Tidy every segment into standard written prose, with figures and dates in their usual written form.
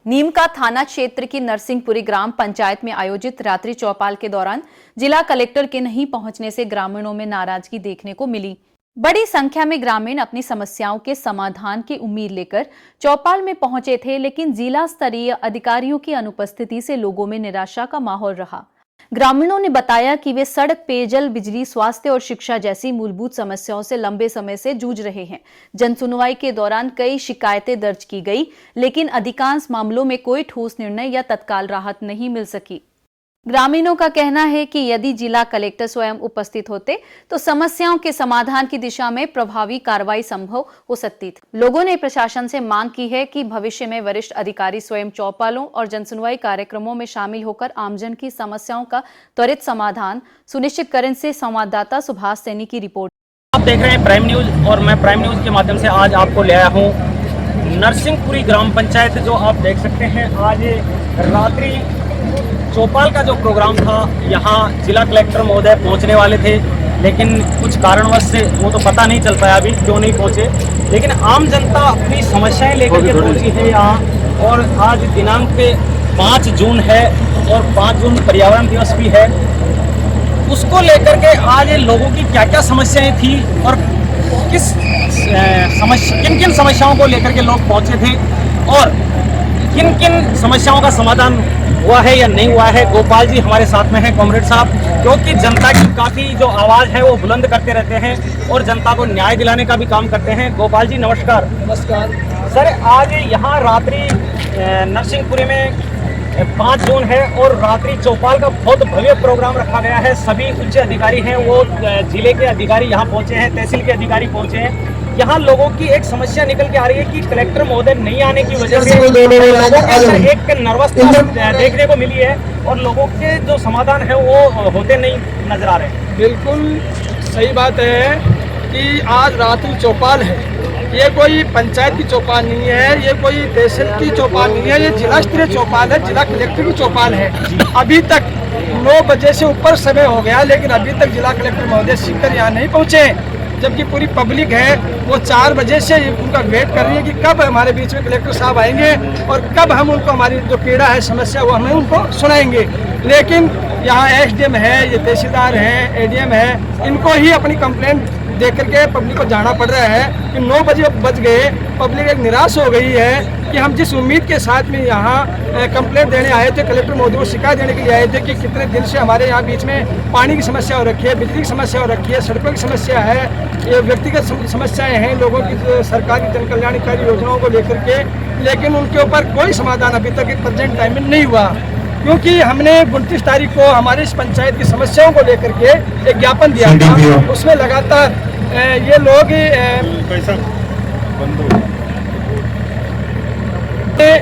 नीमका थाना क्षेत्र की नरसिंहपुरी ग्राम पंचायत में आयोजित रात्रि चौपाल के दौरान जिला कलेक्टर के नहीं पहुंचने से ग्रामीणों में नाराजगी देखने को मिली। बड़ी संख्या में ग्रामीण अपनी समस्याओं के समाधान की उम्मीद लेकर चौपाल में पहुंचे थे, लेकिन जिला स्तरीय अधिकारियों की अनुपस्थिति से लोगों में निराशा का माहौल रहा। ग्रामीणों ने बताया कि वे सड़क, पेयजल, बिजली, स्वास्थ्य और शिक्षा जैसी मूलभूत समस्याओं से लंबे समय से जूझ रहे हैं। जनसुनवाई के दौरान कई शिकायतें दर्ज की गई, लेकिन अधिकांश मामलों में कोई ठोस निर्णय या तत्काल राहत नहीं मिल सकी। ग्रामीणों का कहना है कि यदि जिला कलेक्टर स्वयं उपस्थित होते तो समस्याओं के समाधान की दिशा में प्रभावी कार्रवाई संभव हो सकती थी। लोगों ने प्रशासन से मांग की है कि भविष्य में वरिष्ठ अधिकारी स्वयं चौपालों और जनसुनवाई कार्यक्रमों में शामिल होकर आमजन की समस्याओं का त्वरित समाधान सुनिश्चित करें। से संवाददाता सुभाष सैनी की रिपोर्ट। आप देख रहे हैं प्राइम न्यूज और मैं प्राइम न्यूज के माध्यम से आज आपको ले आया हूँ नरसिंहपुरी ग्राम पंचायत। जो आप देख सकते हैं, आज रात्रि चौपाल का जो प्रोग्राम था, यहाँ जिला कलेक्टर महोदय पहुँचने वाले थे, लेकिन कुछ कारणवश से वो तो पता नहीं चल पाया अभी क्यों नहीं पहुँचे। लेकिन आम जनता अपनी समस्याएं लेकर के पहुँची है यहाँ। और आज दिनांक पे 5 जून है और 5 जून पर्यावरण दिवस भी है। उसको लेकर के आज लोगों की क्या क्या समस्याएं थी और किन किन समस्याओं को लेकर के लोग पहुँचे थे और किन किन समस्याओं का समाधान हुआ है या नहीं हुआ है। गोपाल जी हमारे साथ में हैं, कॉमरेड साहब, क्योंकि जनता की काफ़ी जो आवाज़ है वो बुलंद करते रहते हैं और जनता को न्याय दिलाने का भी काम करते हैं। गोपाल जी नमस्कार। नमस्कार सर, आज यहाँ रात्रि नरसिंहपुरी में 5 जून है और रात्रि चौपाल का बहुत भव्य प्रोग्राम रखा गया है। सभी उच्च अधिकारी हैं, वो जिले के अधिकारी यहाँ पहुँचे हैं, तहसील के अधिकारी पहुँचे हैं। यहाँ लोगों की एक समस्या निकल के आ रही है कि कलेक्टर महोदय नहीं आने की वजह से लोगों के अंदर एक नर्वसनेस देखने को मिली है और लोगों के जो समाधान है वो होते नहीं नजर आ रहे हैं। बिल्कुल सही बात है कि आज रात्रि चौपाल है। ये कोई पंचायत की चौपाल नहीं है, ये कोई तहसील की चौपाल नहीं है, ये जिला स्तरीय चौपाल है, जिला कलेक्टर की चौपाल है। अभी तक 9 बजे से ऊपर समय हो गया, लेकिन अभी तक जिला कलेक्टर महोदय सीकर यहाँ नहीं पहुँचे, जबकि पूरी पब्लिक है वो 4 बजे से उनका वेट कर रही है कि कब हमारे बीच में कलेक्टर साहब आएंगे और कब हम उनको हमारी जो पीड़ा है, समस्या, वो हमें उनको सुनाएंगे। लेकिन यहाँ एसडीएम है, ये तहसीलदार हैं, एडीएम है, इनको ही अपनी कंप्लेंट देख करके पब्लिक को जाना पड़ रहा है कि 9 बजे बज गए। पब्लिक एक निराश हो गई है कि हम जिस उम्मीद के साथ में यहाँ कंप्लेंट देने आए थे, कलेक्टर महोदय को शिकायत देने के लिए आए थे कि कितने दिन से हमारे यहाँ बीच में पानी की समस्या हो रखी है, बिजली की समस्या हो रखी है, सड़कों की समस्या है, ये व्यक्तिगत समस्याएं हैं लोगों की, सरकार की जन कल्याणकारी योजनाओं को लेकर के, लेकिन उनके ऊपर कोई समाधान अभी तक प्रेजेंट टाइम में नहीं हुआ। क्योंकि हमने 29 तारीख को हमारे इस पंचायत की समस्याओं को लेकर के एक ज्ञापन दिया था, उसमें लगातार ये लोग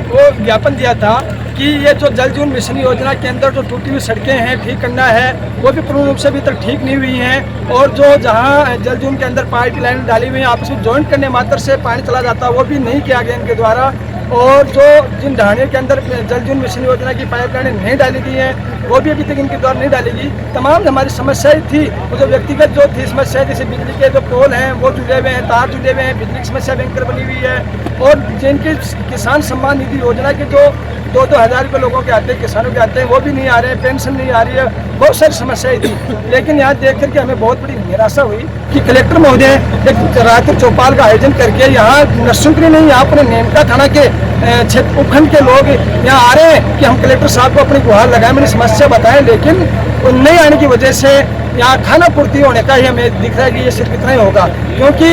वो ज्ञापन दिया था कि ये जो जल जीवन मिशन योजना के अंदर जो टूटी हुई सड़कें हैं ठीक करना है, वो भी पूर्ण रूप से अभी तक ठीक नहीं हुई हैं। और जो जहां जल जीवन के अंदर पाइप लाइन डाली हुई है, आपस में जॉइंट करने मात्र से पानी चला जाता है, वो भी नहीं किया गया इनके द्वारा। और जो जिन ढाणियों के अंदर जल जीवन मिशन योजना की पाइप लाइनें नहीं डाली गई हैं, वो भी अभी तक इनके द्वारा नहीं डालेगी। तमाम हमारी समस्याएं थी, वो जो व्यक्तिगत जो थी समस्याएं, जैसे बिजली के जो पोल हैं वो जुड़े हुए हैं, तार जुड़े हुए हैं, बिजली की समस्या भयंकर बनी हुई है। और जिनके किसान सम्मान निधि योजना के जो 2-2 हज़ार रुपये लोगों के आते हैं, किसानों के आते हैं, वो भी नहीं आ रहे हैं, पेंशन नहीं आ रही है, बहुत सारी समस्याएं थी। लेकिन यहाँ देख करके हमें बहुत बड़ी निराशा हुई कि कलेक्टर महोदय एक रात्रि चौपाल का आयोजन करके यहाँ नरसिंहपुरी नहीं, यहाँ अपने नीमका थाना के क्षेत्र उपखंड के लोग यहाँ आ रहे हैं कि हम कलेक्टर साहब को अपनी गुहार लगाएं, मैंने समस्या बताएं, लेकिन वो नहीं आने की वजह से यहाँ खाना पूर्ति होने का ही हमें दिख रहा है कि ये सिर्फ इतना ही होगा। क्योंकि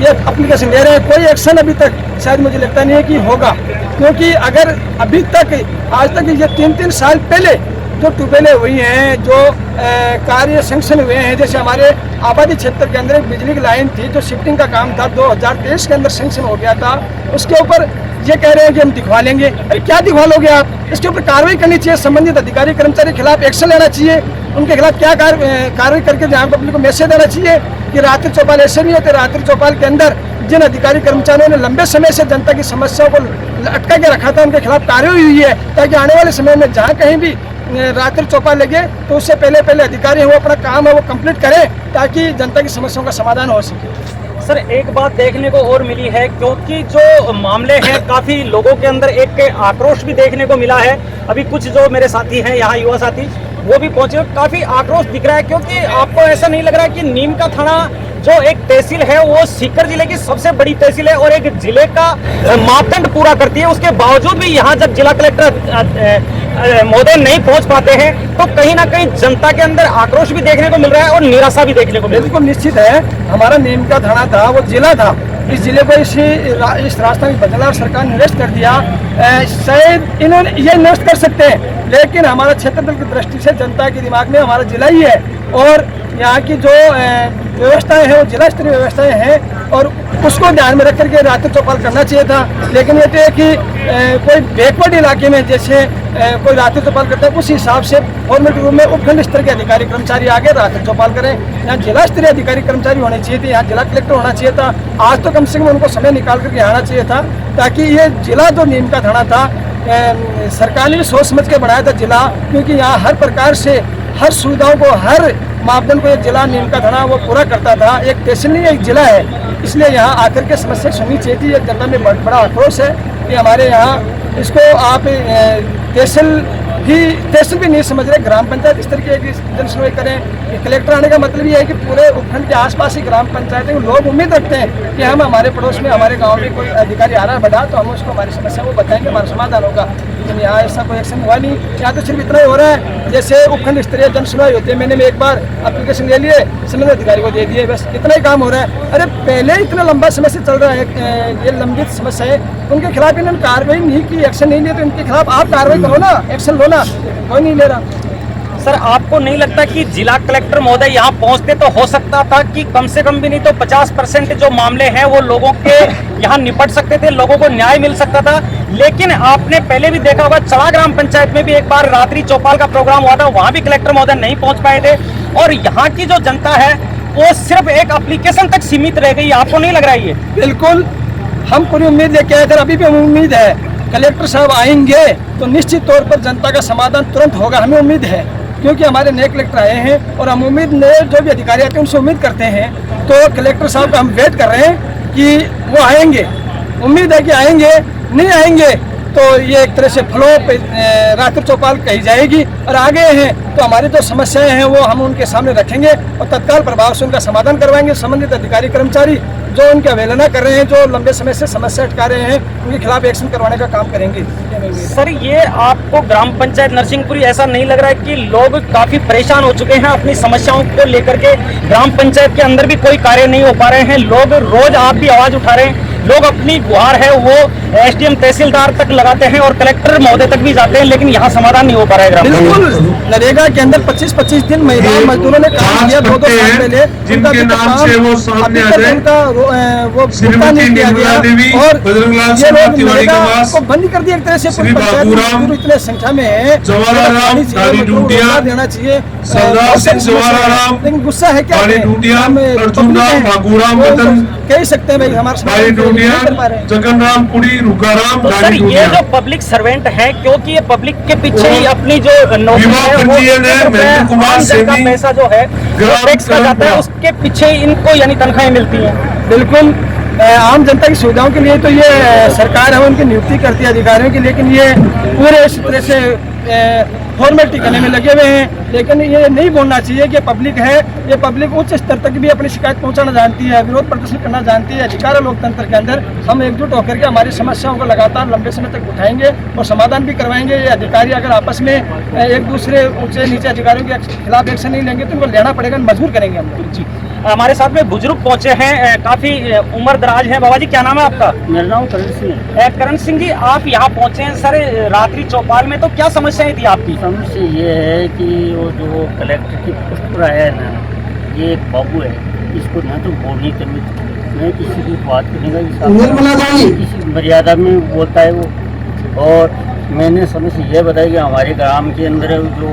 ये एप्लीकेशन ले रहे हैं, कोई एक्शन अभी तक शायद मुझे लगता नहीं है कि होगा। क्योंकि अगर अभी तक आज तक ये 3-3 साल पहले जो ट्यूबवेलें हुई हैं, जो कार्य सेंक्शन हुए हैं, जैसे हमारे आबादी क्षेत्र के अंदर एक बिजली की लाइन थी जो शिफ्टिंग का काम था, 2023 के अंदर सेंक्शन हो गया था, उसके ऊपर ये कह रहे हैं कि हम दिखवा लेंगे। अरे क्या दिखवा लोगे आप? इसके ऊपर कार्रवाई करनी चाहिए, संबंधित अधिकारी कर्मचारी के खिलाफ एक्शन लेना चाहिए, उनके खिलाफ क्या कार्रवाई करके जहाँ पब्लिक को मैसेज देना चाहिए कि रात्रि चौपाल ऐसे नहीं होते। रात्रि चौपाल के अंदर जिन अधिकारी कर्मचारियों ने लंबे समय से जनता की समस्याओं को अटका के रखा था, उनके खिलाफ कार्रवाई हुई है, ताकि आने वाले समय में जहाँ कहीं भी रात्रि चौपाल लगे तो उससे पहले अधिकारी हैं वो अपना काम है वो कंप्लीट करें, ताकि जनता की समस्याओं का समाधान हो सके। सर एक बात देखने को और मिली है, क्योंकि जो मामले हैं काफी लोगों के अंदर एक आक्रोश भी देखने को मिला है। अभी कुछ जो मेरे साथी हैं यहाँ युवा साथी वो भी पहुंचे, काफी आक्रोश दिख रहा है, क्योंकि आपको ऐसा नहीं लग रहा है कि नीम का थाना जो एक तहसील है वो सीकर जिले की सबसे बड़ी तहसील है और एक जिले का मापदंड पूरा करती है, उसके बावजूद भी यहाँ जब जिला कलेक्टर महोदय नहीं पहुंच पाते हैं तो कहीं ना कहीं जनता के अंदर आक्रोश भी देखने को मिल रहा है और निराशा भी देखने को मिल रही है। बिल्कुल निश्चित है, हमारा नीम का थाना था वो जिला था, इस जिले को इस रास्ते में बदला और सरकार ने निरस्त कर दिया। शायद इन्होंने ये निरस्त कर सकते हैं, लेकिन हमारा क्षेत्र की दृष्टि से जनता के दिमाग में हमारा जिला ही है और यहाँ की जो व्यवस्थाएं हैं वो जिला स्तरीय व्यवस्थाएं हैं और उसको ध्यान में रख करके रात्रि चौपाल करना चाहिए था। लेकिन ये है कि कोई बैकवर्ड इलाके में जैसे कोई रात्रि चौपाल करता है उस हिसाब से फॉर्मेट रूप में उपखंड स्तर के अधिकारी कर्मचारी आगे रात्रि चौपाल करें। यहाँ जिला स्तरीय अधिकारी कर्मचारी होने चाहिए थे, यहाँ जिला कलेक्टर होना चाहिए था। आज तो कम से कम उनको समय निकाल करके आना चाहिए था, ताकि ये जिला जो नीम का थाना था सरकार ने भी सोच समझ के बनाया था जिला, क्योंकि यहाँ हर प्रकार से हर सुविधाओं को हर मापदंड को एक जिला नीम का थाना वो पूरा करता था। एक तहसील नहीं एक जिला है, इसलिए यहाँ आकर के समस्या सुननी चाहिए थी। एक जनता में बड़ा आक्रोश है कि हमारे यहाँ इसको आप तहसील भी नहीं समझ रहे, ग्राम पंचायत स्तर की एक जन सुनवाई करें। कलेक्टर आने का मतलब ये है कि पूरे उपखंड के आसपास ही ग्राम पंचायतें लोग उम्मीद रखते हैं कि हम हमारे पड़ोस में हमारे गांव में कोई अधिकारी आ रहा है बड़ा तो हम उसको हमारी समस्या वो बताएंगे, हमारा समाधान होगा। लेकिन यहाँ ऐसा कोई एक्शन हुआ नहीं। यहाँ तो सिर्फ इतना ही हो रहा है जैसे उपखंड स्तरीय जन सुनवाई होती है, मैंने में एक बार एप्लीकेशन ले लिए, संबंधित अधिकारी को दे दिए, बस इतना ही काम हो रहा है। अरे पहले इतना लंबा समय से चल रहा है, ये लंबित समस्या है, उनके खिलाफ इन्होंने कार्रवाई नहीं की, एक्शन नहीं लिया, तो इनके खिलाफ आप कार्रवाई करो ना, एक्शन लो ना, कोई नहीं ले रहा। सर आपको नहीं लगता कि जिला कलेक्टर महोदय यहाँ पहुँचते तो हो सकता था कि कम से कम भी नहीं तो 50% जो मामले हैं वो लोगों के यहाँ निपट सकते थे, लोगों को न्याय मिल सकता था। लेकिन आपने पहले भी देखा होगा चला ग्राम पंचायत में भी एक बार रात्रि चौपाल का प्रोग्राम हुआ था, वहाँ भी कलेक्टर महोदय नहीं पहुँच पाए थे और यहाँ की जो जनता है वो सिर्फ एक एप्लीकेशन तक सीमित रह गई। आपको नहीं लग रहा है ये? बिल्कुल, हम पूरी उम्मीद लेके आए थे, अभी भी उम्मीद है कलेक्टर साहब आएंगे तो निश्चित तौर पर जनता का समाधान तुरंत होगा, हमें उम्मीद है, क्योंकि हमारे नए कलेक्टर आए हैं और हम उम्मीद नए जो भी अधिकारी आते हैं उनसे उम्मीद करते हैं। तो कलेक्टर साहब का हम वेट कर रहे हैं कि वो आएंगे, उम्मीद है कि आएंगे। नहीं आएंगे तो ये एक तरह से फ्लॉप रात्रि चौपाल कही जाएगी और आगे हैं तो हमारी जो समस्याएं हैं वो हम उनके सामने रखेंगे और तत्काल प्रभाव से उनका समाधान करवाएंगे। संबंधित अधिकारी कर्मचारी जो उनकी अवहेलना कर रहे हैं, जो लंबे समय से समस्या अटका रहे हैं, उनके खिलाफ एक्शन करवाने का काम करेंगे। सर ये आपको ग्राम पंचायत नरसिंहपुरी ऐसा नहीं लग रहा है कि लोग काफी परेशान हो चुके हैं अपनी समस्याओं को लेकर के? ग्राम पंचायत के अंदर भी कोई कार्य नहीं हो पा रहे हैं, लोग रोज आप भी आवाज उठा रहे हैं, लोग अपनी गुहार है वो एसडीएम तहसीलदार तक लगाते हैं और कलेक्टर महोदय तक भी जाते हैं, लेकिन यहाँ समाधान नहीं हो पा रहा है। ग्राम बिल्कुल, नरेगा के अंदर 25-25 दिन महिला मजदूरों ने काम किया 2-2 साल पहले, जिनके नाम से वो सामने आ जाए, वो भुगतान नहीं किया गया और ये लोग नरेगा को बंद कर दिया एक तरह से। इतने संख्या में है, देना चाहिए, लेकिन गुस्सा है क्या कह सकते हैं भाई हमारे सर ये जो पब्लिक सर्वेंट है, क्योंकि ये पब्लिक के पीछे ही अपनी जो नौकरी है वो का पैसा जो है टैक्स का जाता है, उसके पीछे इनको यानी तनख्वाहें मिलती हैं। बिल्कुल, आम जनता की सुविधाओं के लिए तो ये सरकार है उनकी नियुक्ति करती है अधिकारियों की, लेकिन ये पूरे इस तरह से फॉर्मेलिटी करने में लगे हुए हैं। लेकिन ये नहीं बोलना चाहिए कि पब्लिक है, ये पब्लिक उच्च स्तर तक भी अपनी शिकायत पहुंचाना जानती है, विरोध प्रदर्शन करना जानती है। अधिकार है लोकतंत्र के अंदर, हम एकजुट होकर के हमारी समस्याओं को लगातार लंबे समय तक उठाएंगे और समाधान भी करवाएंगे। ये अधिकारी अगर आपस में एक दूसरे ऊंचे नीचे अधिकारियों के खिलाफ एक्शन नहीं लेंगे तो उनको लेना पड़ेगा, मजबूर करेंगे हम लोग। जी, हमारे साथ में बुजुर्ग पहुंचे हैं, काफी उम्र दराज है। बाबा जी क्या नाम है आपका? मेरा नाम करण सिंह है। करण सिंह जी, आप यहाँ पहुंचे हैं सर रात्रि चौपाल में, तो क्या समस्याएं थी आपकी? समस्या ये है कि वो जो कलेक्टर की पोस्ट पर आया है ना, ये एक बाबू है, इसको ना तो बोलनी करनी, मैं किसी की बात करने का किसी मर्यादा में बोलता है वो। और मैंने समस्या ये बताई कि हमारे ग्राम के अंदर जो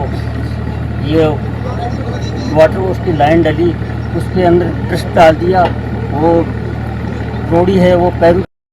ये वाटर उसकी लाइन डली, उसके अंदर ट्रस्ट डाल दिया, वो रोड़ी है वो पैर